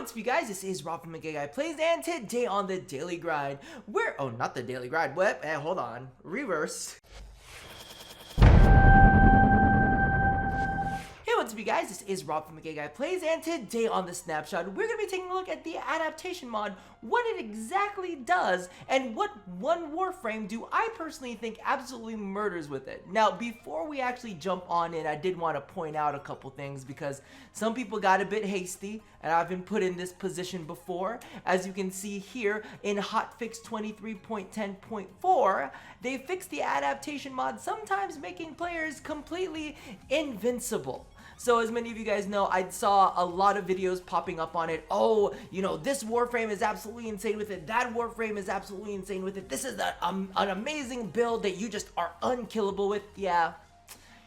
What's up, you guys? This is Rob from The Guy Plays, and today on the Daily Grind, not the Daily Grind, what? Hold on. Reverse. Hey, what's up, you guys? This is Rob from The Guy Plays, and today on the Snapshot, we're going to be taking a look at the Adaptation mod, what it exactly does, and what one Warframe do I personally think absolutely murders with it. Now, before we actually jump on in, I did want to point out a couple things because some people got a bit hasty, and I've been put in this position before. As you can see here in hotfix 23.10.4, they fixed the Adaptation mod, sometimes making players completely invincible. So as many of you guys know, I saw a lot of videos popping up on it. Oh, you know, this Warframe is absolutely insane with it. That Warframe is absolutely insane with it. This is an amazing build that you just are unkillable with. Yeah.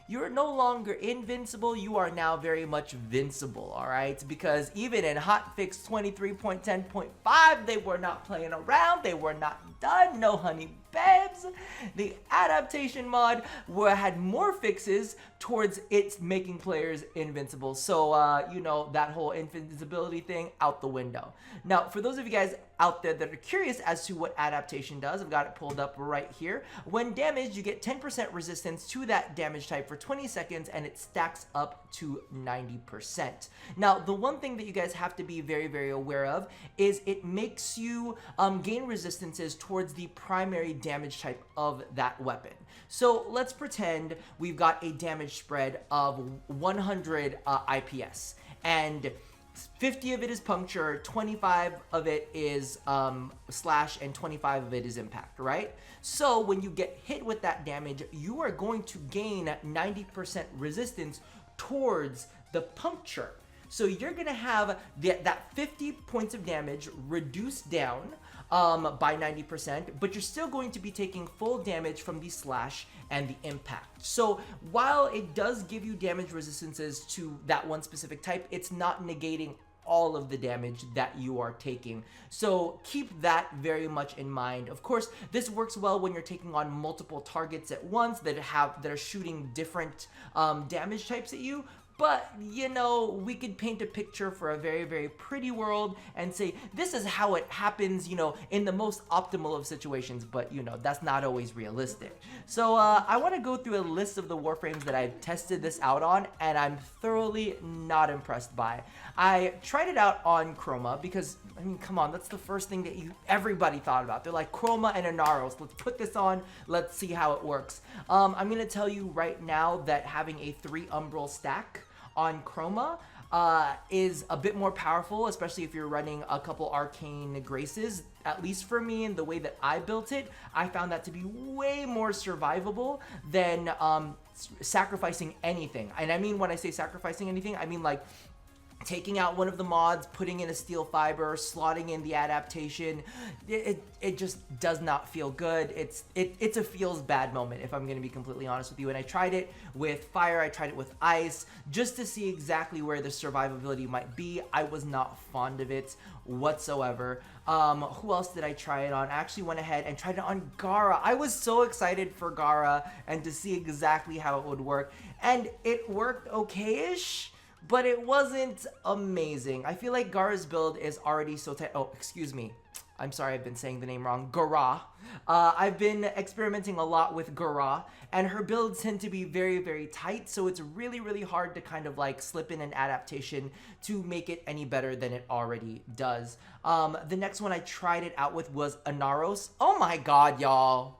You're no longer invincible, you are now very much vincible, alright? Because even in hotfix 23.10.5, they were not playing around, they were not done, no honey babes. The Adaptation mod had more fixes towards its making players invincible. So, you know, that whole invincibility thing out the window. Now, for those of you guys out there that are curious as to what Adaptation does, I've got it pulled up right here. When damaged, you get 10% resistance to that damage type for 20 seconds, and it stacks up to 90%. Now, the one thing that you guys have to be very, very aware of is it makes you gain resistances towards the primary damage type of that weapon. So let's pretend we've got a damage spread of 100 IPS, and 50 of it is puncture, 25 of it is slash, and 25 of it is impact, right? So when you get hit with that damage, you are going to gain 90% resistance towards the puncture. So you're gonna have that 50 points of damage reduced down by 90%, but you're still going to be taking full damage from the slash and the impact. So while it does give you damage resistances to that one specific type, it's not negating all of the damage that you are taking. So keep that very much in mind. Of course, this works well when you're taking on multiple targets at once that are shooting different damage types at you. But, you know, we could paint a picture for a very, very pretty world and say, this is how it happens, you know, in the most optimal of situations. But, you know, that's not always realistic. So, I want to go through a list of the Warframes that I've tested this out on, and I'm thoroughly not impressed by. I tried it out on Chroma because, I mean, come on, that's the first thing that everybody thought about. They're like, Chroma and Inaros, let's put this on, let's see how it works. I'm going to tell you right now that having a 3 umbral stack on Chroma is a bit more powerful, especially if you're running a couple arcane graces. At least for me, in the way that I built it, I found that to be way more survivable than sacrificing anything. And I mean, when I say sacrificing anything, I mean like taking out one of the mods, putting in a steel fiber, slotting in the adaptation. It just does not feel good. It's a feels bad moment, if I'm going to be completely honest with you. And I tried it with fire, I tried it with ice, just to see exactly where the survivability might be. I was not fond of it whatsoever. Who else did I try it on? I actually went ahead and tried it on Gara. I was so excited for Gara and to see exactly how it would work. And it worked okay-ish, but it wasn't amazing. I feel like Gara's build is already so tight. Oh, excuse me. I'm sorry, I've been saying the name wrong. Gara. I've been experimenting a lot with Gara, and her builds tend to be very, very tight, so it's really, really hard to kind of like slip in an adaptation to make it any better than it already does. The next one I tried it out with was Inaros. Oh my god, y'all.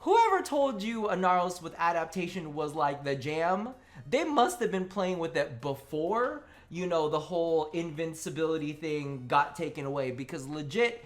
Whoever told you Inaros with adaptation was like the jam, they must have been playing with it before, you know, the whole invincibility thing got taken away, because legit,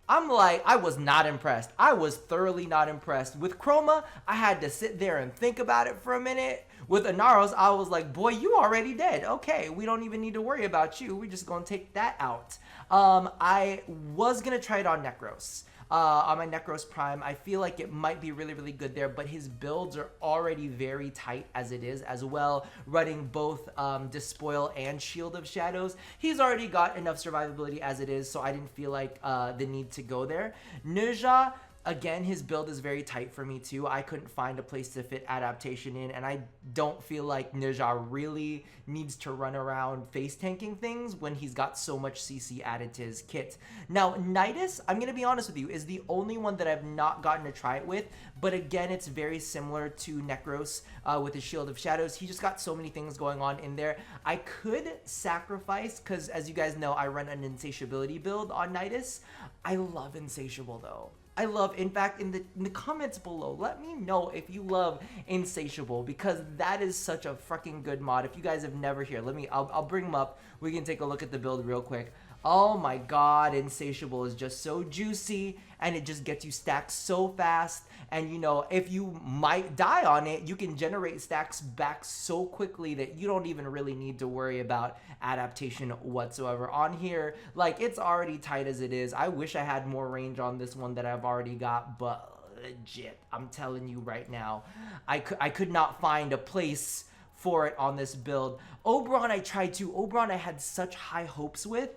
I'm like, I was not impressed. I was thoroughly not impressed. With Chroma, I had to sit there and think about it for a minute. With Inaros, I was like, boy, you already dead. Okay, we don't even need to worry about you. We're just going to take that out. I was going to try it on Necros. On my Necros Prime, I feel like it might be really, really good there, but his builds are already very tight as it is as well, running both Despoil and Shield of Shadows. He's already got enough survivability as it is, so I didn't feel like the need to go there. Ninja, Again, his build is very tight for me too. I couldn't find a place to fit Adaptation in, and I don't feel like Ninja really needs to run around face tanking things when he's got so much CC added to his kit. Now, Nidus, I'm going to be honest with you, is the only one that I've not gotten to try it with, but again, it's very similar to Necros with his Shield of Shadows. He just got so many things going on in there. I could sacrifice, because as you guys know, I run an Insatiability build on Nidus. I love Insatiable though. I love, in fact, in the comments below, let me know if you love Insatiable, because that is such a fucking good mod. If you guys have never here, I'll bring them up. We can take a look at the build real quick. Oh my god, Insatiable is just so juicy, and it just gets you stacked so fast. And you know, if you might die on it, you can generate stacks back so quickly that you don't even really need to worry about adaptation whatsoever. On here, like, it's already tight as it is. I wish I had more range on this one that I've already got, but legit, I'm telling you right now, I could not find a place for it on this build. Oberon I tried to. Oberon I had such high hopes with.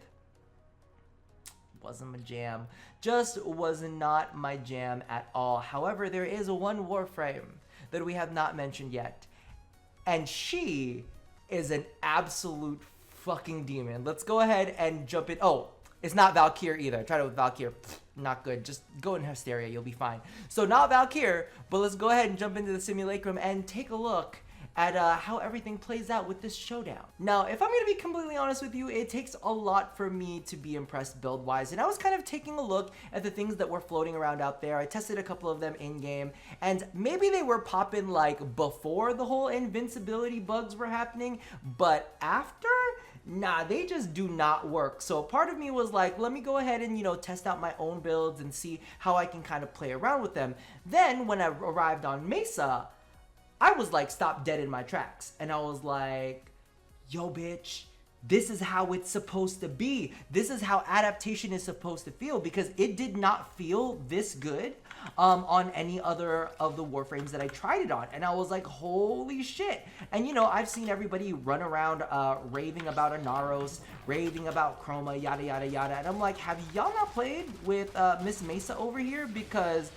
Wasn't my jam. Just was not my jam at all. However, there is one Warframe that we have not mentioned yet, and she is an absolute fucking demon. Let's go ahead and jump in. Oh, it's not Valkyr either. I tried it with Valkyr. Not good. Just go in Hysteria. You'll be fine. So not Valkyr, but let's go ahead and jump into the simulacrum and take a look at how everything plays out with this showdown. Now, if I'm gonna be completely honest with you, it takes a lot for me to be impressed build-wise, and I was kind of taking a look at the things that were floating around out there. I tested a couple of them in-game, and maybe they were popping like before the whole invincibility bugs were happening, but after? Nah, they just do not work. So part of me was like, let me go ahead and, you know, test out my own builds and see how I can kind of play around with them. Then when I arrived on Mesa, I was like, stopped dead in my tracks. And I was like, yo, bitch, this is how it's supposed to be. This is how adaptation is supposed to feel, because it did not feel this good on any other of the Warframes that I tried it on. And I was like, holy shit. And you know, I've seen everybody run around raving about Anaros, raving about Chroma, yada, yada, yada. And I'm like, have y'all not played with Miss Mesa over here? Because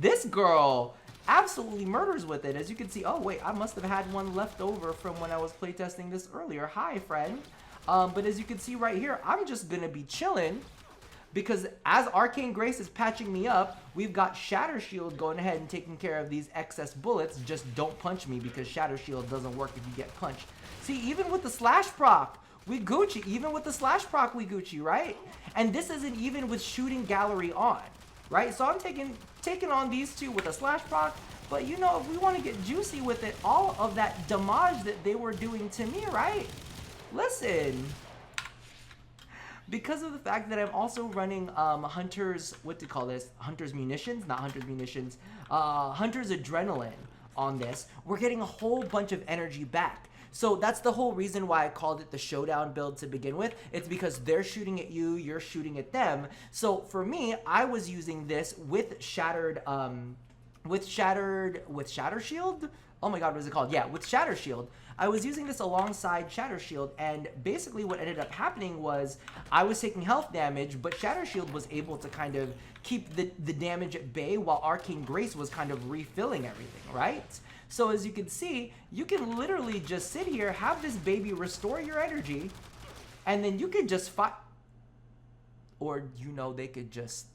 this girl absolutely murders with it. As you can see, oh wait, I must have had one left over from when I was playtesting this earlier. Hi, friend. But as you can see right here, I'm just gonna be chilling, because as Arcane Grace is patching me up, we've got Shatter Shield going ahead and taking care of these excess bullets. Just don't punch me, because Shatter Shield doesn't work if you get punched. See, even with the slash proc, we Gucci. Even with the slash proc, we Gucci, right? And this isn't even with shooting gallery on, right? So I'm taking on these two with a slash proc, but you know, if we want to get juicy with it, all of that damage that they were doing to me, right? Listen, because of the fact that I'm also running Hunter's, what to call this? Hunter's Munitions, not Hunter's Munitions, Hunter's Adrenaline on this, we're getting a whole bunch of energy back. So that's the whole reason why I called it the showdown build to begin with. It's because they're shooting at you, you're shooting at them. So for me, I was using this with Shatter Shield. Oh my god, what is it called? Yeah, with Shatter Shield. I was using this alongside Shatter Shield, and basically what ended up happening was I was taking health damage, but Shatter Shield was able to kind of keep the damage at bay while Arcane Grace was kind of refilling everything, right? So as you can see, you can literally just sit here, have this baby restore your energy, and then you can just fight. Or, you know, they could just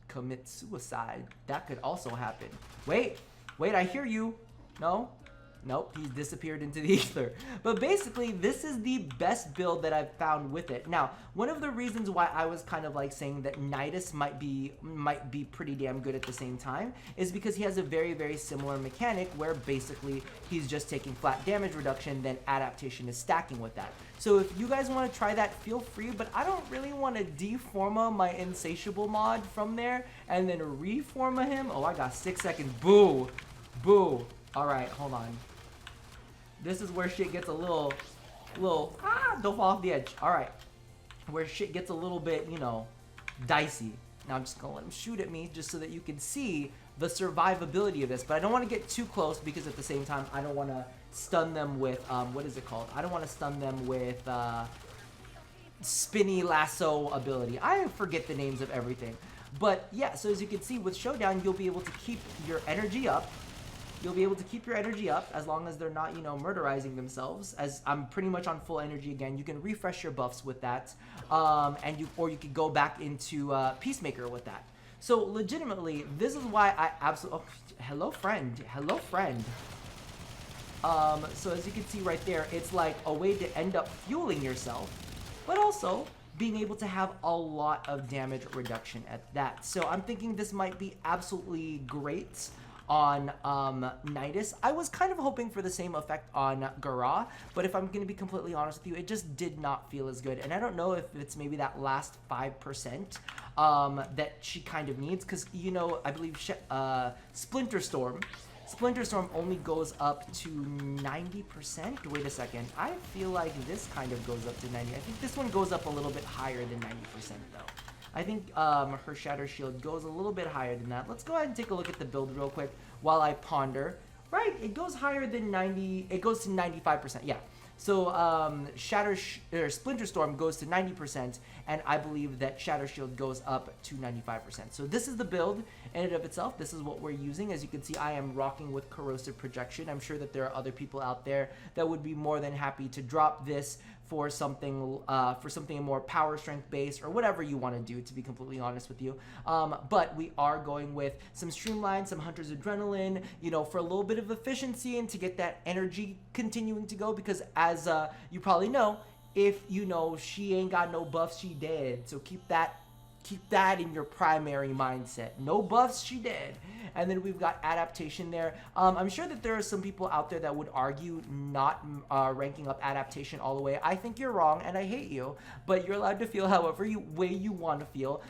commit suicide. That could also happen. Wait, I hear you. No? Nope, he's disappeared into the ether. But basically, this is the best build that I've found with it. Now, one of the reasons why I was kind of like saying that Nidus might be pretty damn good at the same time is because he has a very, very similar mechanic where basically he's just taking flat damage reduction, then adaptation is stacking with that. So if you guys want to try that, feel free, but I don't really want to deforma my Insatiable mod from there and then reforma him. Oh, I got 6 seconds. Boo. Boo. All right, hold on. This is where shit gets a little, don't fall off the edge. All right, where shit gets a little bit, you know, dicey. Now I'm just gonna let him shoot at me just so that you can see the survivability of this. But I don't want to get too close because at the same time, I don't want to stun them with, what is it called? I don't want to stun them with spinny lasso ability. I forget the names of everything. But yeah, so as you can see with Showdown, you'll be able to keep your energy up. You'll be able to keep your energy up as long as they're not, you know, murderizing themselves. As I'm pretty much on full energy again, you can refresh your buffs with that, and you could go back into Peacemaker with that. So legitimately, this is why I absolutely. Oh, hello friend, hello friend. So as you can see right there, it's like a way to end up fueling yourself, but also being able to have a lot of damage reduction at that. So I'm thinking this might be absolutely great on Nidus. I was kind of hoping for the same effect on Gara, but if I'm going to be completely honest with you, it just did not feel as good. And I don't know if it's maybe that last 5% that she kind of needs, because, you know, I believe Splinter Storm only goes up to 90%. Wait a second. I feel like this kind of goes up to 90. I think this one goes up a little bit higher than 90% though. I think her Shatter Shield goes a little bit higher than that. Let's go ahead and take a look at the build real quick while I ponder. Right, it goes higher than 90. It goes to 95%. Yeah. So Splinter Storm goes to 90%, and I believe that Shatter Shield goes up to 95%. So this is the build in and of itself. This is what we're using. As you can see, I am rocking with Corrosive Projection. I'm sure that there are other people out there that would be more than happy to drop this for something more power strength based or whatever you want to do, to be completely honest with you. But we are going with some Streamline, some Hunter's Adrenaline, you know, for a little bit of efficiency and to get that energy continuing to go, because as you probably know, if you know she ain't got no buffs, she dead. So keep that in your primary mindset. No buffs, she dead. And then we've got Adaptation there. I'm sure that there are some people out there that would argue not ranking up Adaptation all the way. I think you're wrong, and I hate you, but you're allowed to feel however way you want to feel.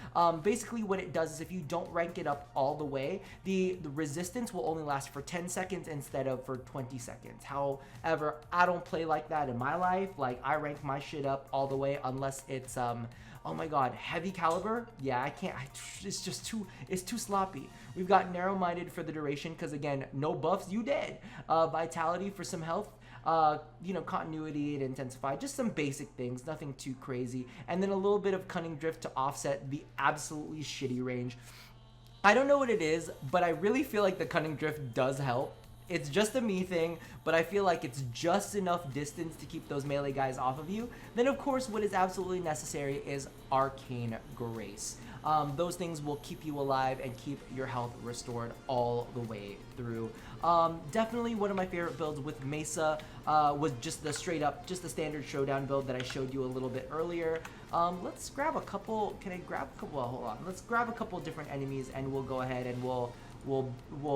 Basically what it does is if you don't rank it up all the way, the resistance will only last for 10 seconds instead of for 20 seconds. However, I don't play like that in my life. Like, I rank my shit up all the way unless it's oh my god, heavy caliber? Yeah, I can't. It's just it's too sloppy. We've got narrow-minded for the duration, because again, no buffs, you dead. Vitality for some health. You know, continuity and intensify, just some basic things, nothing too crazy. And then a little bit of Cunning Drift to offset the absolutely shitty range. I don't know what it is, but I really feel like the Cunning Drift does help. It's just a me thing, but I feel like it's just enough distance to keep those melee guys off of you. Then, of course, what is absolutely necessary is Arcane Grace. Those things will keep you alive and keep your health restored all the way through. Definitely one of my favorite builds with Mesa was just the standard Showdown build that I showed you a little bit earlier. Let's grab a couple. Can I grab a couple? Hold on. Let's grab a couple different enemies, and we'll go ahead and we'll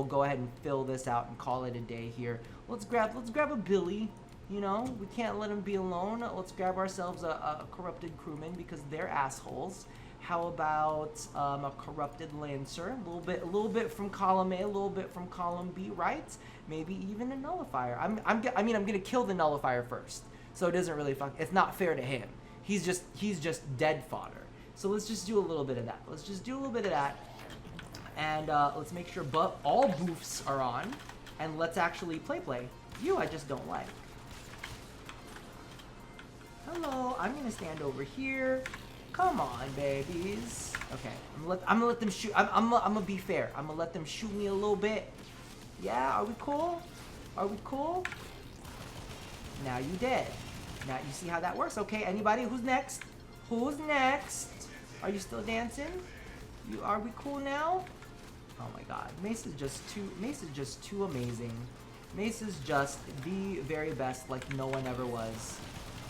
go ahead and fill this out and call it a day here. Let's grab a Billy. You know, we can't let him be alone. Let's grab ourselves a corrupted crewman, because they're assholes. How about a corrupted lancer? A little bit from column A, a little bit from column B, right? Maybe even a nullifier. I'm gonna kill the nullifier first, so it doesn't really it's not fair to him. He's just dead fodder. So let's just do a little bit of that. And let's make sure all boofs are on, and let's actually play. You, I just don't like. Hello, I'm gonna stand over here. Come on, babies. Okay, I'm gonna let them shoot. I'm gonna be fair. I'm gonna let them shoot me a little bit. Yeah, are we cool? Now you dead. Now you see how that works. Okay, anybody? Who's next? Are you still dancing? Are we cool now? Oh my god, Mesa's just too amazing. Mesa's just the very best, like no one ever was.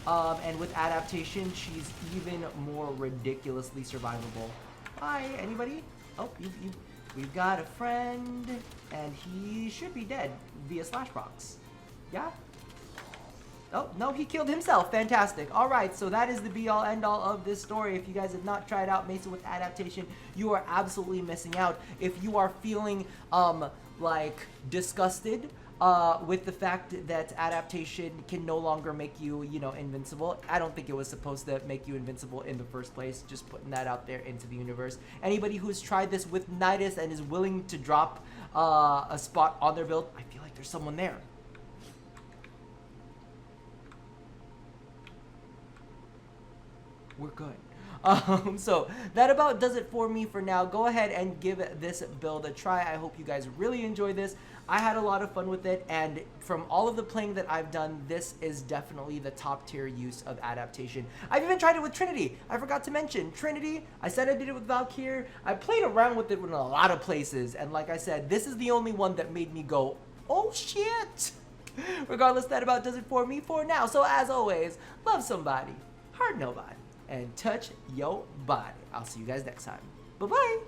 And with Adaptation, she's even more ridiculously survivable. Hi, anybody? Oh, we've got a friend, and he should be dead via Slashbox. Yeah? Oh, no, he killed himself. Fantastic. All right, so that is the be-all, end-all of this story. If you guys have not tried out Mesa with Adaptation, you are absolutely missing out. If you are feeling, like, disgusted with the fact that Adaptation can no longer make you, you know, invincible. I don't think it was supposed to make you invincible in the first place. Just putting that out there into the universe. Anybody who's tried this with Nidus and is willing to drop a spot on their build, I feel like there's someone there. We're good. So that about does it for me for now. Go ahead and give this build a try. I hope you guys really enjoy this. I had a lot of fun with it, and from all of the playing that I've done, this is definitely the top tier use of adaptation. I've even tried it with Trinity. I forgot to mention Trinity. I said I did it with Valkyr. I played around with it in a lot of places, and like I said, this is the only one that made me go, oh shit. Regardless, that about does it for me for now. So as always, love somebody, hurt nobody, and touch your body. I'll see you guys next time. Bye-bye.